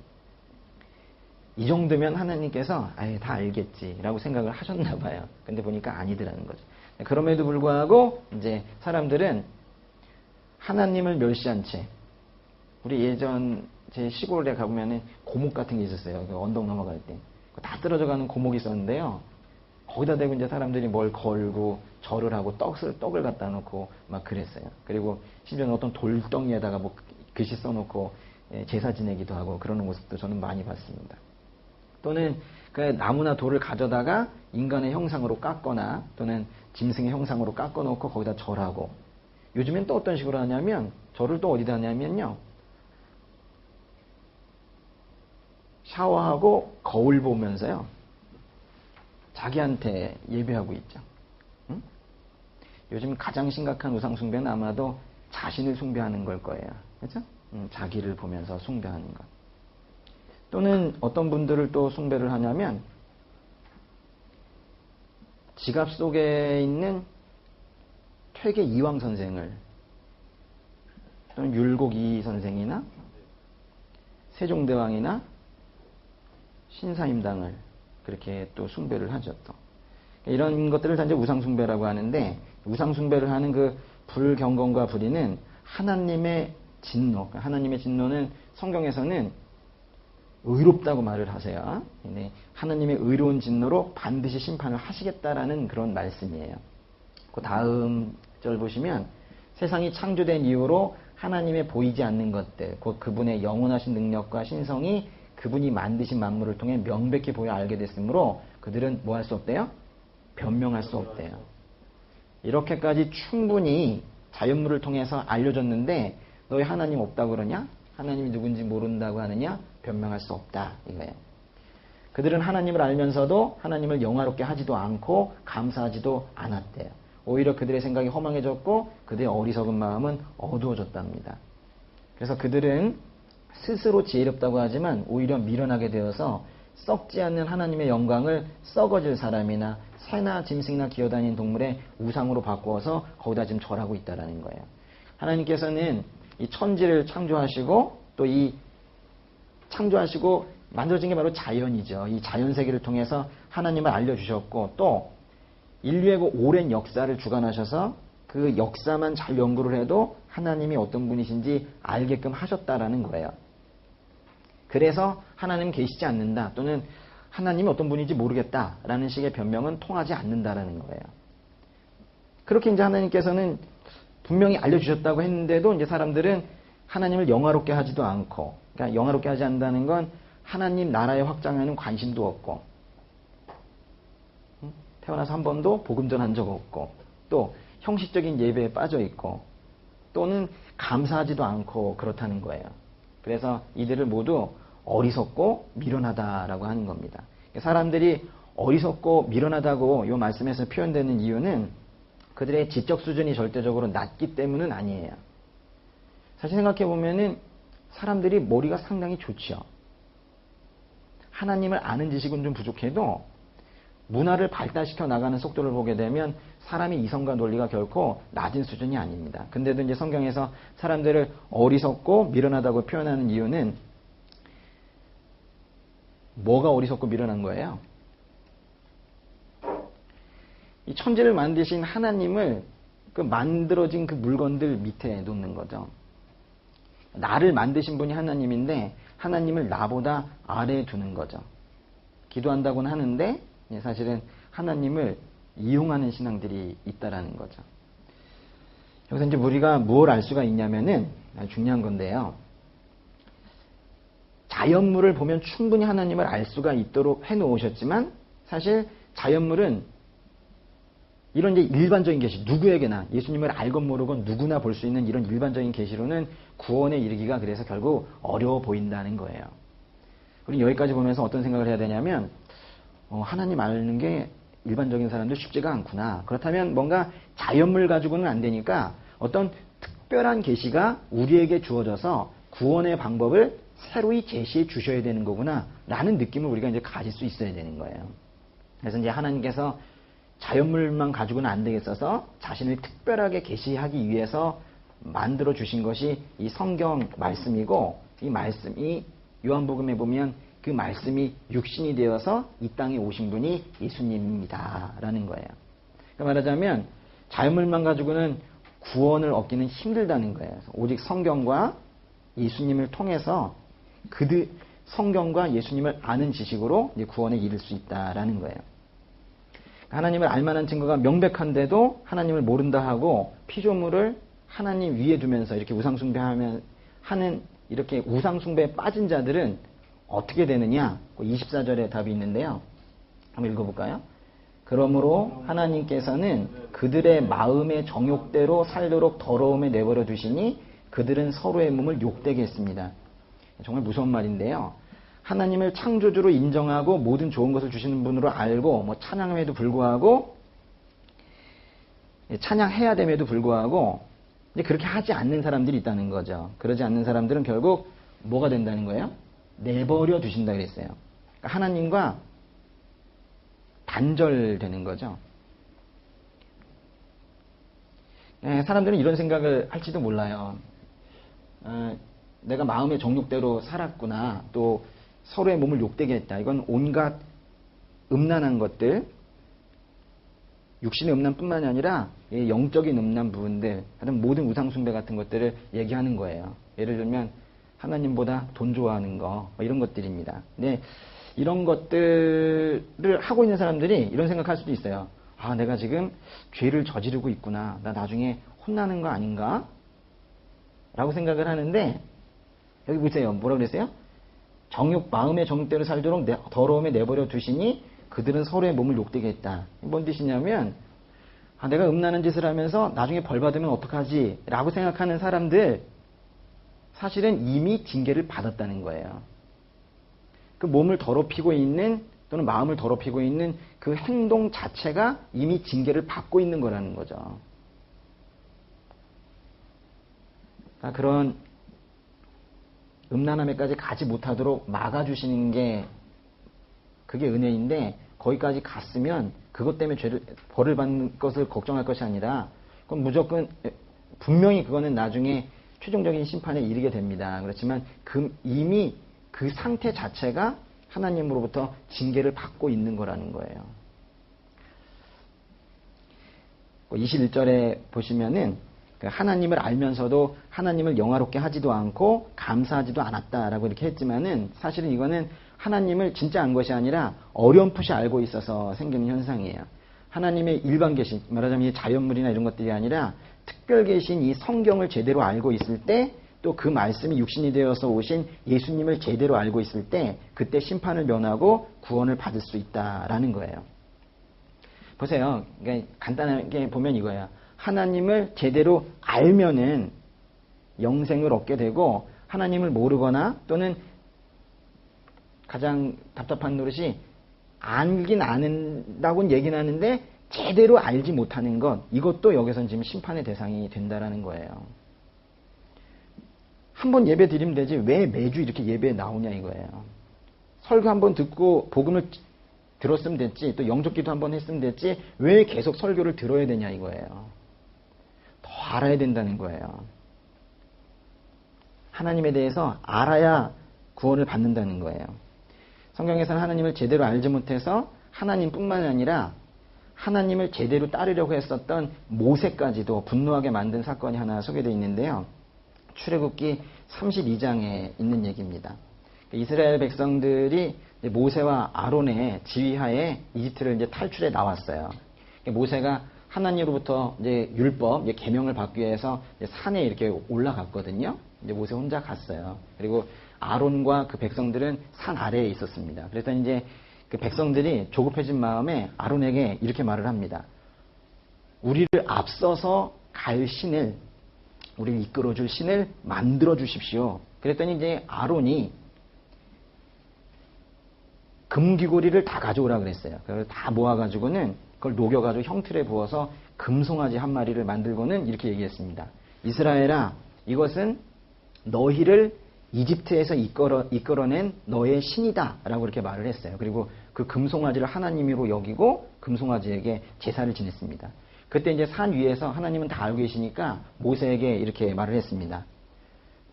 이 정도면 하나님께서 다 알겠지라고 생각을 하셨나 봐요. 근데 보니까 아니더라는 거죠. 그럼에도 불구하고 이제 사람들은 하나님을 멸시한 채, 우리 예전 제 시골에 가보면은 고목 같은 게 있었어요. 그 언덕 넘어갈 때. 다 떨어져 가는 고목이 있었는데요. 거기다 대고 이제 사람들이 뭘 걸고 절을 하고 떡을 갖다 놓고 막 그랬어요. 그리고 심지어 어떤 돌덩이에다가 뭐 글씨 써놓고 제사 지내기도 하고 그러는 모습도 저는 많이 봤습니다. 또는 그 나무나 돌을 가져다가 인간의 형상으로 깎거나 또는 짐승의 형상으로 깎아놓고 거기다 절하고, 요즘엔 또 어떤 식으로 하냐면 절을 또 어디다 하냐면요, 샤워하고 거울 보면서요 자기한테 예배하고 있죠. 응? 요즘 가장 심각한 우상 숭배는 아마도 자신을 숭배하는 걸 거예요. 그렇죠? 자기를 보면서 숭배하는 것. 또는 어떤 분들을 또 숭배를 하냐면 지갑 속에 있는 퇴계 이황 선생을, 또는 율곡 이 선생이나 세종대왕이나 신사임당을 그렇게 또 숭배를 하죠. 또 이런 것들을 다 이제 우상숭배라고 하는데, 우상숭배를 하는 그 불경건과 불의는 하나님의 진노, 하나님의 진노는 성경에서는 의롭다고 말을 하세요. 네, 하나님의 의로운 진노로 반드시 심판을 하시겠다라는 그런 말씀이에요. 그 다음 절 보시면 세상이 창조된 이후로 하나님의 보이지 않는 것들, 곧 그분의 영원하신 능력과 신성이 그분이 만드신 만물을 통해 명백히 보여 알게 됐으므로 그들은 뭐 할 수 없대요? 변명할 수 없대요. 이렇게까지 충분히 자연물을 통해서 알려줬는데 너희 하나님 없다고 그러냐? 하나님이 누군지 모른다고 하느냐? 변명할 수 없다 이거예요. 그들은 하나님을 알면서도 하나님을 영화롭게 하지도 않고 감사하지도 않았대요. 오히려 그들의 생각이 허망해졌고 그들의 어리석은 마음은 어두워졌답니다. 그래서 그들은 스스로 지혜롭다고 하지만 오히려 미련하게 되어서 썩지 않는 하나님의 영광을 썩어질 사람이나 새나 짐승이나 기어다니는 동물의 우상으로 바꾸어서 거기다 지금 절하고 있다는 거예요. 하나님께서는 이 천지를 창조하시고 또 이 창조하시고 만들어진 게 바로 자연이죠. 이 자연 세계를 통해서 하나님을 알려주셨고 또 인류의 그 오랜 역사를 주관하셔서 그 역사만 잘 연구를 해도 하나님이 어떤 분이신지 알게끔 하셨다라는 거예요. 그래서 하나님 계시지 않는다 또는 하나님이 어떤 분인지 모르겠다라는 식의 변명은 통하지 않는다라는 거예요. 그렇게 이제 하나님께서는 분명히 알려주셨다고 했는데도 이제 사람들은 하나님을 영화롭게 하지도 않고, 그러니까 영화롭게 하지 않는다는 건 하나님 나라의 확장에는 관심도 없고, 태어나서 한 번도 복음 전한 적 없고, 또 형식적인 예배에 빠져 있고, 또는 감사하지도 않고 그렇다는 거예요. 그래서 이들을 모두 어리석고 미련하다라고 하는 겁니다. 사람들이 어리석고 미련하다고 이 말씀에서 표현되는 이유는 그들의 지적 수준이 절대적으로 낮기 때문은 아니에요. 사실 생각해 보면은 사람들이 머리가 상당히 좋지요. 하나님을 아는 지식은 좀 부족해도 문화를 발달시켜 나가는 속도를 보게 되면 사람의 이성과 논리가 결코 낮은 수준이 아닙니다. 근데도 이제 성경에서 사람들을 어리석고 미련하다고 표현하는 이유는 뭐가 어리석고 미련한 거예요? 이 천지를 만드신 하나님을 그 만들어진 그 물건들 밑에 놓는 거죠. 나를 만드신 분이 하나님인데 하나님을 나보다 아래에 두는 거죠. 기도한다고는 하는데 사실은 하나님을 이용하는 신앙들이 있다라는 거죠. 여기서 이제 우리가 무엇을 알 수가 있냐면은 아주 중요한 건데요. 자연물을 보면 충분히 하나님을 알 수가 있도록 해놓으셨지만 사실 자연물은 이런 이제 일반적인 계시, 누구에게나 예수님을 알건 모르건 누구나 볼 수 있는 이런 일반적인 계시로는 구원에 이르기가 그래서 결국 어려워 보인다는 거예요. 우리 여기까지 보면서 어떤 생각을 해야 되냐면 하나님 아는 게 일반적인 사람들 쉽지가 않구나. 그렇다면 뭔가 자연물 가지고는 안 되니까 어떤 특별한 계시가 우리에게 주어져서 구원의 방법을 새로이 제시해 주셔야 되는 거구나 라는 느낌을 우리가 이제 가질 수 있어야 되는 거예요. 그래서 이제 하나님께서 자연물만 가지고는 안 되겠어서 자신을 특별하게 계시하기 위해서 만들어 주신 것이 이 성경 말씀이고 이 말씀이 요한복음에 보면 그 말씀이 육신이 되어서 이 땅에 오신 분이 예수님입니다 라는 거예요. 그러니까 말하자면 자연물만 가지고는 구원을 얻기는 힘들다는 거예요. 오직 성경과 예수님을 통해서 그들 성경과 예수님을 아는 지식으로 이제 구원에 이를 수 있다라는 거예요. 하나님을 알만한 증거가 명백한데도 하나님을 모른다 하고 피조물을 하나님 위에 두면서 이렇게 우상숭배하면 하는 이렇게 우상숭배에 빠진 자들은 어떻게 되느냐? 24절에 답이 있는데요. 한번 읽어볼까요? 그러므로 하나님께서는 그들의 마음의 정욕대로 살도록 더러움에 내버려 두시니 그들은 서로의 몸을 욕되게 했습니다. 정말 무서운 말인데요. 하나님을 창조주로 인정하고 모든 좋은 것을 주시는 분으로 알고 찬양함에도 불구하고 찬양해야 됨에도 불구하고 이제 그렇게 하지 않는 사람들이 있다는 거죠. 그러지 않는 사람들은 결국 뭐가 된다는 거예요? 내버려 두신다 그랬어요. 그러니까 하나님과 단절되는 거죠. 사람들은 이런 생각을 할지도 몰라요. 내가 마음의 정욕대로 살았구나. 또 서로의 몸을 욕되게 했다. 이건 온갖 음란한 것들, 육신의 음란뿐만이 아니라 영적인 음란 부분들, 하여튼 모든 우상숭배 같은 것들을 얘기하는 거예요. 예를 들면 하나님보다 돈 좋아하는 거, 뭐 이런 것들입니다. 근데 이런 것들을 하고 있는 사람들이 이런 생각할 수도 있어요. 아, 내가 지금 죄를 저지르고 있구나. 나 나중에 혼나는 거 아닌가? 라고 생각을 하는데, 여기 보세요. 뭐라고 그랬어요? 정욕, 마음의 정욕대로 살도록 더러움에 내버려 두시니 그들은 서로의 몸을 욕되게 했다. 뭔 뜻이냐면, 아, 내가 음란한 짓을 하면서 나중에 벌 받으면 어떡하지? 라고 생각하는 사람들, 사실은 이미 징계를 받았다는 거예요. 그 몸을 더럽히고 있는, 또는 마음을 더럽히고 있는 그 행동 자체가 이미 징계를 받고 있는 거라는 거죠. 그러니까 그런 음란함에까지 가지 못하도록 막아주시는 게 그게 은혜인데, 거기까지 갔으면 그것 때문에 벌을 받는 것을 걱정할 것이 아니라 그건 무조건 분명히 그거는 나중에 최종적인 심판에 이르게 됩니다. 그렇지만 이미 그 상태 자체가 하나님으로부터 징계를 받고 있는 거라는 거예요. 21절에 보시면은 하나님을 알면서도 하나님을 영화롭게 하지도 않고 감사하지도 않았다라고 이렇게 했지만은, 사실은 이거는 하나님을 진짜 안 것이 아니라 어렴풋이 알고 있어서 생기는 현상이에요. 하나님의 일반 계신, 말하자면 자연물이나 이런 것들이 아니라 특별 계신 이 성경을 제대로 알고 있을 때, 또 그 말씀이 육신이 되어서 오신 예수님을 제대로 알고 있을 때, 그때 심판을 면하고 구원을 받을 수 있다라는 거예요. 보세요. 그러니까 간단하게 보면 이거예요. 하나님을 제대로 알면은 영생을 얻게 되고, 하나님을 모르거나 또는 가장 답답한 노릇이 알긴 아는다고는 얘기는 하는데 제대로 알지 못하는 것, 이것도 여기서는 지금 심판의 대상이 된다라는 거예요. 한번 예배 드리면 되지 왜 매주 이렇게 예배에 나오냐 이거예요. 설교 한번 듣고 복음을 들었으면 됐지, 또 영접기도 한번 했으면 됐지, 왜 계속 설교를 들어야 되냐 이거예요. 더 알아야 된다는 거예요. 하나님에 대해서 알아야 구원을 받는다는 거예요. 성경에서는 하나님을 제대로 알지 못해서 하나님뿐만 아니라 하나님을 제대로 따르려고 했었던 모세까지도 분노하게 만든 사건이 하나 소개되어 있는데요. 출애굽기 32장에 있는 얘기입니다. 이스라엘 백성들이 모세와 아론의 지휘하에 이집트를 이제 탈출해 나왔어요. 모세가 하나님으로부터 이제 율법, 계명을 받기 위해서 산에 이렇게 올라갔거든요. 이제 모세 혼자 갔어요. 그리고 아론과 그 백성들은 산 아래에 있었습니다. 그래서 이제 그 백성들이 조급해진 마음에 아론에게 이렇게 말을 합니다. 우리를 앞서서 갈 신을, 우리를 이끌어줄 신을 만들어 주십시오. 그랬더니 이제 아론이 금귀고리를 다 가져오라 그랬어요. 그걸 다 모아가지고는 그걸 녹여가지고 형틀에 부어서 금송아지 한 마리를 만들고는 이렇게 얘기했습니다. 이스라엘아, 이것은 너희를 이집트에서 이끌어낸 너의 신이다 라고 이렇게 말을 했어요. 그리고 그 금송아지를 하나님으로 여기고 금송아지에게 제사를 지냈습니다. 그때 이제 산 위에서 하나님은 다 알고 계시니까 모세에게 이렇게 말을 했습니다.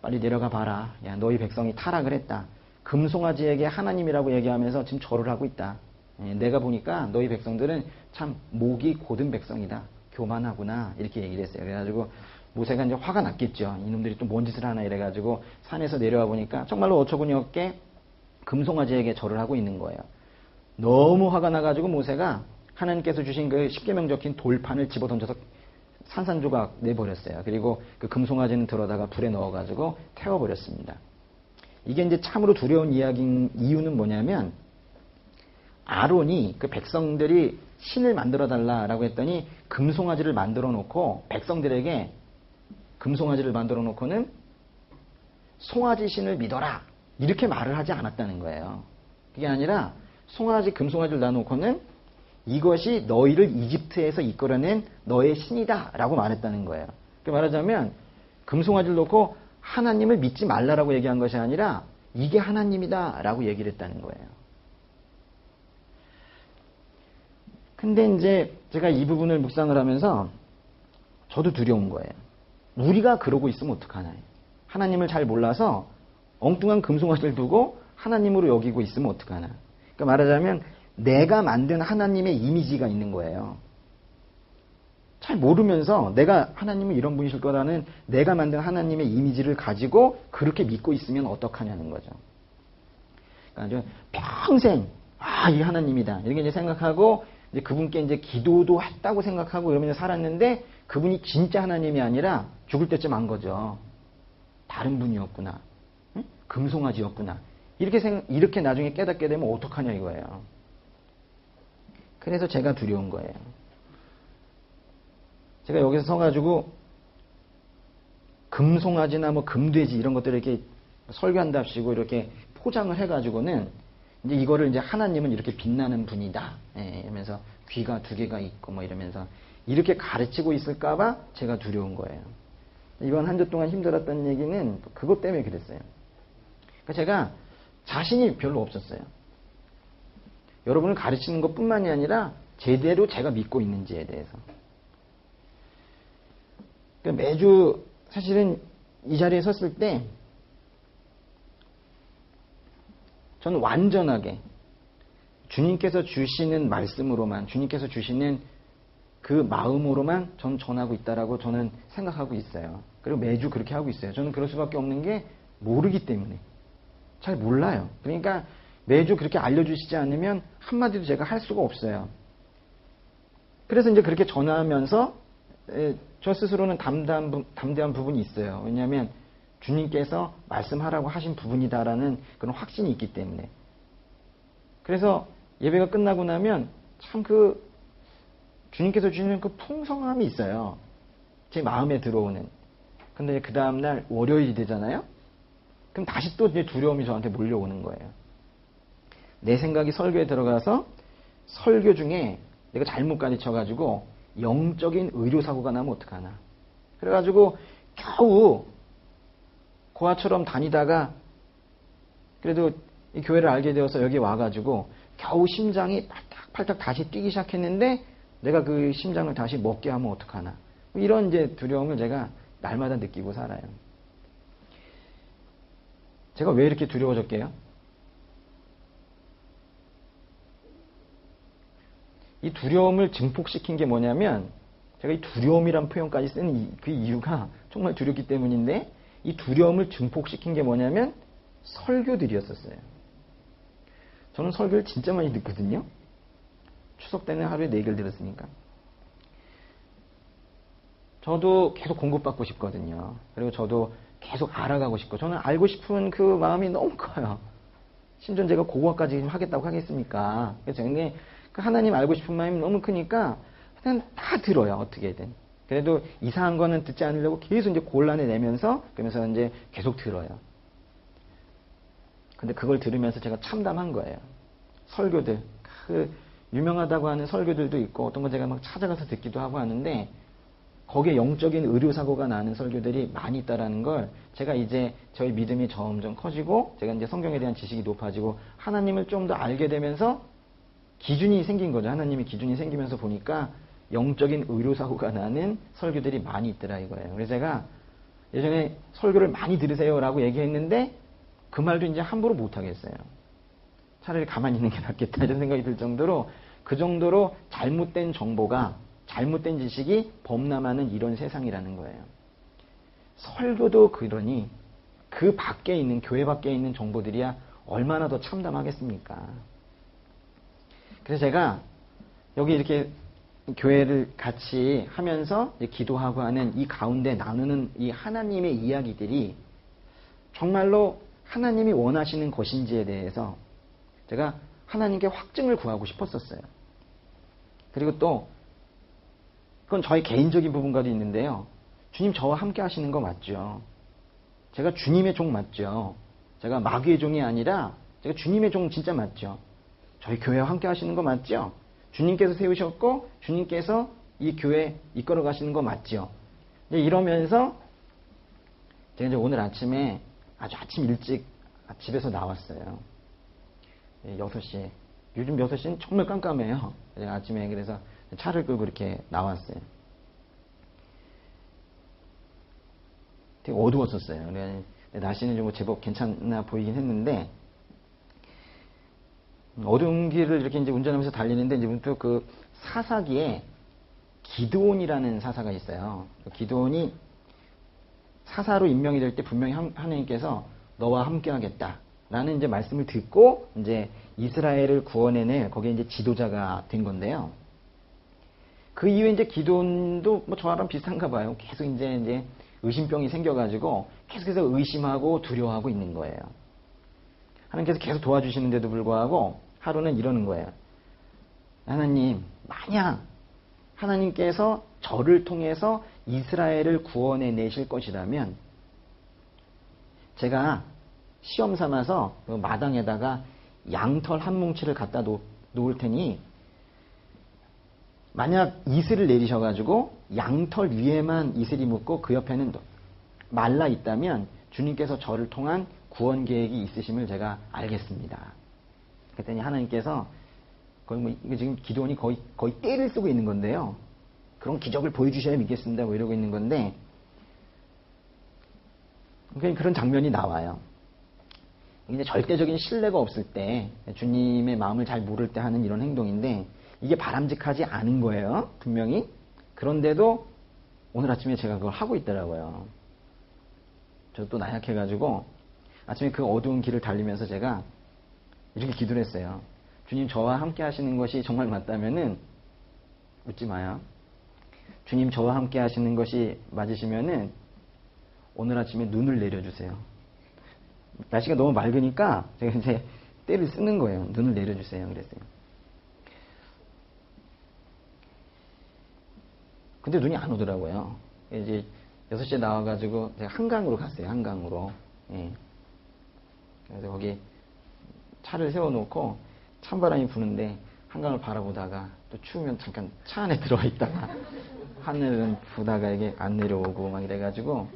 빨리 내려가 봐라. 야, 너희 백성이 타락을 했다. 금송아지에게 하나님이라고 얘기하면서 지금 절을 하고 있다. 내가 보니까 너희 백성들은 참 목이 고든 백성이다. 교만하구나. 이렇게 얘기를 했어요. 그래가지고 모세가 이제 화가 났겠죠. 이놈들이 또 뭔 짓을 하나 이래가지고 산에서 내려와 보니까 정말로 어처구니 없게 금송아지에게 절을 하고 있는 거예요. 너무 화가 나가지고 모세가 하나님께서 주신 그 십계명 적힌 돌판을 집어 던져서 산산조각 내버렸어요. 그리고 그 금송아지는 들어다가 불에 넣어가지고 태워버렸습니다. 이게 이제 참으로 두려운 이야기인 이유는 뭐냐면, 아론이 그 백성들이 신을 만들어 달라라고 했더니 금송아지를 만들어 놓고 백성들에게 금송아지를 만들어 놓고는 송아지 신을 믿어라 이렇게 말을 하지 않았다는 거예요. 그게 아니라 금송아지를 놔놓고는 이것이 너희를 이집트에서 이끌어낸 너의 신이다 라고 말했다는 거예요. 말하자면 금송아지를 놓고 하나님을 믿지 말라라고 얘기한 것이 아니라 이게 하나님이다 라고 얘기를 했다는 거예요. 근데 이제 제가 이 부분을 묵상을 하면서 저도 두려운 거예요. 우리가 그러고 있으면 어떡하나. 하나님을 잘 몰라서 엉뚱한 금송아지를 두고 하나님으로 여기고 있으면 어떡하나. 그러니까 말하자면 내가 만든 하나님의 이미지가 있는 거예요. 잘 모르면서 내가 하나님은 이런 분이실 거라는 내가 만든 하나님의 이미지를 가지고 그렇게 믿고 있으면 어떡하냐는 거죠. 그러니까 평생 이 하나님이다 이렇게 이제 생각하고 이제 그분께 이제 기도도 했다고 생각하고 이러면서 살았는데 그분이 진짜 하나님이 아니라 죽을 때쯤 안 거죠. 다른 분이었구나. 응? 금송아지였구나. 이렇게 나중에 깨닫게 되면 어떡하냐 이거예요. 그래서 제가 두려운 거예요. 제가 여기서 서가지고 금송아지나 뭐 금돼지 이런 것들을 이렇게 설교한답시고 이렇게 포장을 해가지고는 이제 이거를 이제 하나님은 이렇게 빛나는 분이다. 이러면서 귀가 2개가 있고 뭐 이러면서 이렇게 가르치고 있을까봐 제가 두려운 거예요. 이번 한 주 동안 힘들었던 얘기는 그것 때문에 그랬어요. 그러니까 제가 자신이 별로 없었어요. 여러분을 가르치는 것뿐만이 아니라 제대로 제가 믿고 있는지에 대해서. 그러니까 매주 사실은 이 자리에 섰을 때 저는 완전하게 주님께서 주시는 말씀으로만, 주님께서 주시는 그 마음으로만 전 전하고 있다라고 저는 생각하고 있어요. 그리고 매주 그렇게 하고 있어요. 저는 그럴 수밖에 없는 게 모르기 때문에. 잘 몰라요. 그러니까 매주 그렇게 알려주시지 않으면 한마디도 제가 할 수가 없어요. 그래서 이제 그렇게 전하면서 저 스스로는 담대한 부분이 있어요. 왜냐하면 주님께서 말씀하라고 하신 부분이다라는 그런 확신이 있기 때문에. 그래서 예배가 끝나고 나면 참 주님께서 주시는 그 풍성함이 있어요. 제 마음에 들어오는. 근데 그 다음날 월요일이 되잖아요? 그럼 다시 또 이제 두려움이 저한테 몰려오는 거예요. 내 생각이 설교에 들어가서 설교 중에 내가 잘못 가르쳐가지고 영적인 의료사고가 나면 어떡하나. 그래가지고 겨우 고아처럼 다니다가 그래도 이 교회를 알게 되어서 여기 와가지고 겨우 심장이 팔딱팔딱 다시 뛰기 시작했는데 내가 그 심장을 다시 먹게 하면 어떡하나. 이런 이제 두려움을 제가 날마다 느끼고 살아요. 제가 왜 이렇게 두려워졌게요? 이 두려움을 증폭시킨 게 뭐냐면 제가 이 두려움이란 표현까지 쓰는 그 이유가 정말 두렵기 때문인데 이 두려움을 증폭시킨 게 뭐냐면 설교들이었었어요. 저는 설교를 진짜 많이 듣거든요. 추석 때는 하루에 4개를 들었으니까. 저도 계속 공급받고 싶거든요. 그리고 저도 계속 알아가고 싶고 저는 알고 싶은 그 마음이 너무 커요. 심지어 제가 고고학까지 하겠다고 하겠습니까? 그래서 근데 그 하나님 알고 싶은 마음이 너무 크니까 그냥 다 들어요. 어떻게든. 그래도 이상한 거는 듣지 않으려고 계속 이제 곤란해내면서 그러면서 이제 계속 들어요. 근데 그걸 들으면서 제가 참담한 거예요. 설교들. 유명하다고 하는 설교들도 있고 어떤 거 제가 막 찾아가서 듣기도 하고 하는데 거기에 영적인 의료사고가 나는 설교들이 많이 있다라는 걸 제가 이제 저희 믿음이 점점 커지고 제가 이제 성경에 대한 지식이 높아지고 하나님을 좀 더 알게 되면서 기준이 생긴 거죠. 하나님의 기준이 생기면서 보니까 영적인 의료사고가 나는 설교들이 많이 있더라 이거예요. 그래서 제가 예전에 설교를 많이 들으세요라고 얘기했는데 그 말도 이제 함부로 못하겠어요. 차라리 가만히 있는 게 낫겠다 이런 생각이 들 정도로 그 정도로 잘못된 정보가 잘못된 지식이 범람하는 이런 세상이라는 거예요. 설교도 그러니 그 밖에 있는 교회 밖에 있는 정보들이야 얼마나 더 참담하겠습니까? 그래서 제가 여기 이렇게 교회를 같이 하면서 기도하고 하는 이 가운데 나누는 이 하나님의 이야기들이 정말로 하나님이 원하시는 것인지에 대해서 제가 하나님께 확증을 구하고 싶었었어요. 그리고 또 그건 저의 개인적인 부분과도 있는데요. 주님 저와 함께 하시는 거 맞죠? 제가 주님의 종 맞죠? 제가 마귀의 종이 아니라 제가 주님의 종 진짜 맞죠? 저희 교회와 함께 하시는 거 맞죠? 주님께서 세우셨고 주님께서 이 교회 이끌어 가시는 거 맞죠? 이러면서 제가 이제 오늘 아침에 아주 아침 일찍 집에서 나왔어요. 6시에. 요즘 6시는 정말 깜깜해요. 아침에 그래서 차를 끌고 이렇게 나왔어요. 되게 어두웠었어요. 날씨는 좀 제법 괜찮아 보이긴 했는데 어두운 길을 이렇게 이제 운전하면서 달리는데 이제 문득 그 사사기에 기드온이라는 사사가 있어요. 기드온이 사사로 임명이 될 때 분명히 하나님께서 너와 함께 하겠다라는 이제 말씀을 듣고 이제 이스라엘을 구원해낼 거기에 이제 지도자가 된 건데요. 그 이후에 이제 기드온도 뭐 저랑 비슷한가 봐요. 계속 이제 의심병이 생겨가지고 계속해서 의심하고 두려워하고 있는 거예요. 하나님께서 계속 도와주시는데도 불구하고 하루는 이러는 거예요. 하나님, 만약 하나님께서 저를 통해서 이스라엘을 구원해 내실 것이라면 제가 시험 삼아서 그 마당에다가 양털 한 뭉치를 갖다 놓을 테니 만약 이슬을 내리셔가지고 양털 위에만 이슬이 묻고 그 옆에는 말라 있다면 주님께서 저를 통한 구원 계획이 있으심을 제가 알겠습니다. 그랬더니 하나님께서 거의 뭐 이게 지금 기도원이 거의 떼를 쓰고 있는 건데요. 그런 기적을 보여주셔야 믿겠습니다. 뭐 이러고 있는 건데 그런 장면이 나와요. 이제 절대적인 신뢰가 없을 때 주님의 마음을 잘 모를 때 하는 이런 행동인데 이게 바람직하지 않은 거예요. 분명히. 그런데도 오늘 아침에 제가 그걸 하고 있더라고요. 저도 또 나약해가지고 아침에 그 어두운 길을 달리면서 제가 이렇게 기도를 했어요. 주님 저와 함께 하시는 것이 정말 맞다면은 웃지 마요. 주님 저와 함께 하시는 것이 맞으시면은 오늘 아침에 눈을 내려주세요. 날씨가 너무 맑으니까 제가 이제 때를 쓰는 거예요. 눈을 내려주세요. 그랬어요. 근데 눈이 안 오더라고요. 이제 6시에 나와가지고 제가 한강으로 갔어요. 한강으로. 예. 그래서 거기 차를 세워놓고 찬바람이 부는데 한강을 바라보다가 또 추우면 잠깐 차 안에 들어가 있다가 하늘은 부다가 이게 안 내려오고 막 이래가지고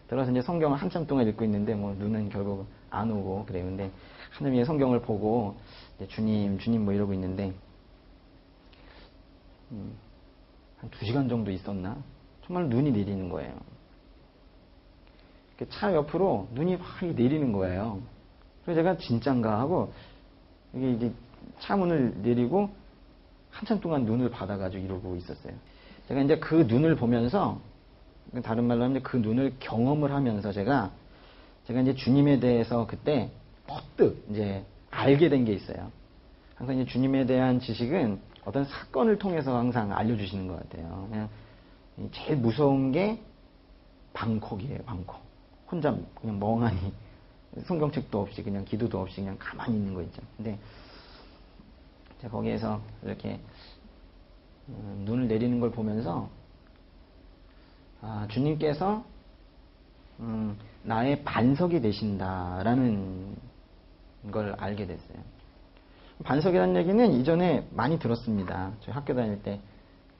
들어가서 이제 성경을 한참 동안 읽고 있는데 뭐 눈은 결국 안 오고 그래요. 근데 하늘 위에 성경을 보고 주님 뭐 이러고 있는데 한 2시간 정도 있었나? 정말 눈이 내리는 거예요. 차 옆으로 눈이 막 내리는 거예요. 그래서 제가 진짠가 하고 이게 차 문을 내리고 한참 동안 눈을 받아가지고 이러고 있었어요. 제가 이제 그 눈을 보면서 다른 말로 하면 그 눈을 경험을 하면서 제가 이제 주님에 대해서 그때 퍼뜩 이제 알게 된 게 있어요. 항상 이제 주님에 대한 지식은 어떤 사건을 통해서 항상 알려주시는 것 같아요. 그냥 제일 무서운 게 방콕이에요. 방콕. 혼자 그냥 멍하니 성경책도 없이 그냥 기도도 없이 그냥 가만히 있는 거 있죠. 근데 제가 거기에서 이렇게 눈을 내리는 걸 보면서 주님께서 나의 반석이 되신다라는 걸 알게 됐어요. 반석이라는 얘기는 이전에 많이 들었습니다. 저희 학교 다닐 때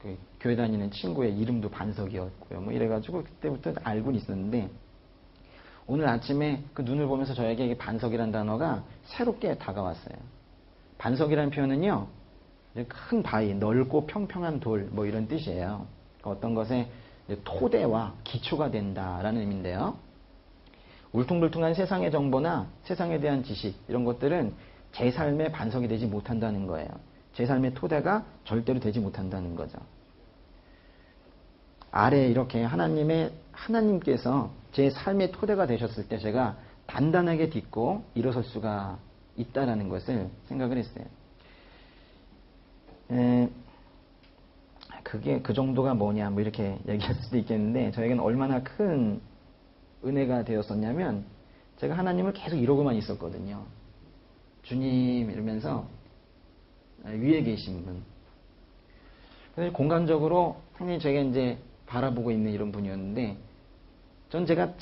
그 교회 다니는 친구의 이름도 반석이었고요. 뭐 이래가지고 그때부터 알고는 있었는데 오늘 아침에 그 눈을 보면서 저에게 이게 반석이라는 단어가 새롭게 다가왔어요. 반석이라는 표현은요, 큰 바위, 넓고 평평한 돌, 뭐 이런 뜻이에요. 어떤 것의 토대와 기초가 된다라는 의미인데요. 울퉁불퉁한 세상의 정보나 세상에 대한 지식, 이런 것들은 제 삶의 반석이 되지 못한다는 거예요. 제 삶의 토대가 절대로 되지 못한다는 거죠. 아래 이렇게 하나님께서 제 삶의 토대가 되셨을 때 제가 단단하게 딛고 일어설 수가 있다라는 것을 생각을 했어요. 그게 그 정도가 뭐냐 뭐 이렇게 얘기할 수도 있겠는데 저에게는 얼마나 큰 은혜가 되었었냐면 제가 하나님을 계속 이러고만 있었거든요. 주님 이러면서 위에 계신 분. 그래서 공간적으로 상당히 제가 이제 바라보고 있는 이런 분이었는데 전 제가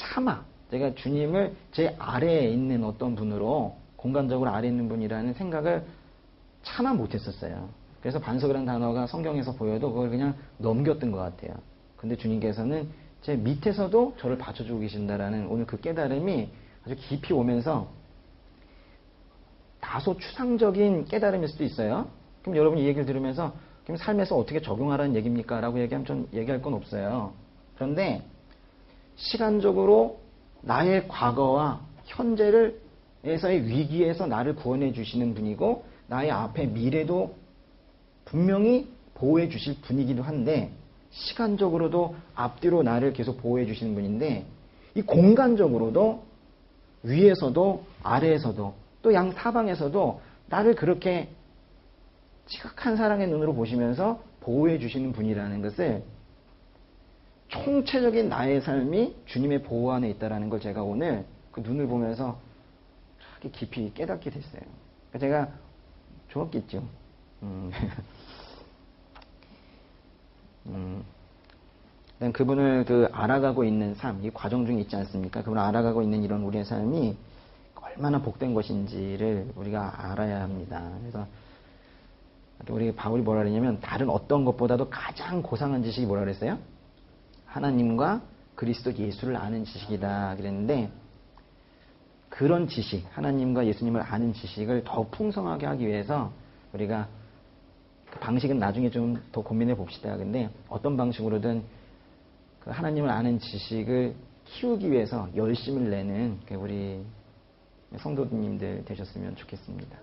주님을 제 아래에 있는 어떤 분으로 공간적으로 아래에 있는 분이라는 생각을 차마 못했었어요. 그래서 반석이라는 단어가 성경에서 보여도 그걸 그냥 넘겼던 것 같아요. 근데 주님께서는 제 밑에서도 저를 받쳐주고 계신다라는 오늘 그 깨달음이 아주 깊이 오면서 다소 추상적인 깨달음일 수도 있어요. 그럼 여러분이 이 얘기를 들으면서 그럼 삶에서 어떻게 적용하라는 얘기입니까? 라고 얘기하면 전 얘기할 건 없어요. 그런데 시간적으로 나의 과거와 현재에서의 위기에서 나를 구원해 주시는 분이고 나의 앞에 미래도 분명히 보호해 주실 분이기도 한데 시간적으로도 앞뒤로 나를 계속 보호해 주시는 분인데 이 공간적으로도 위에서도 아래에서도 또 양 사방에서도 나를 그렇게 지극한 사랑의 눈으로 보시면서 보호해 주시는 분이라는 것을 총체적인 나의 삶이 주님의 보호 안에 있다는 걸 제가 오늘 그 눈을 보면서 깊이 깨닫게 됐어요. 제가 좋았겠죠. 그분을 알아가고 있는 삶, 이 과정 중에 있지 않습니까? 그분을 알아가고 있는 이런 우리의 삶이 얼마나 복된 것인지를 우리가 알아야 합니다. 그래서 우리 바울이 뭐라 그러냐면 다른 어떤 것보다도 가장 고상한 지식이 뭐라 그랬어요? 하나님과 그리스도 예수를 아는 지식이다 그랬는데 그런 지식, 하나님과 예수님을 아는 지식을 더 풍성하게 하기 위해서 우리가 그 방식은 나중에 좀 더 고민해 봅시다. 근데 어떤 방식으로든 그 하나님을 아는 지식을 키우기 위해서 열심을 내는 우리 성도님들 되셨으면 좋겠습니다.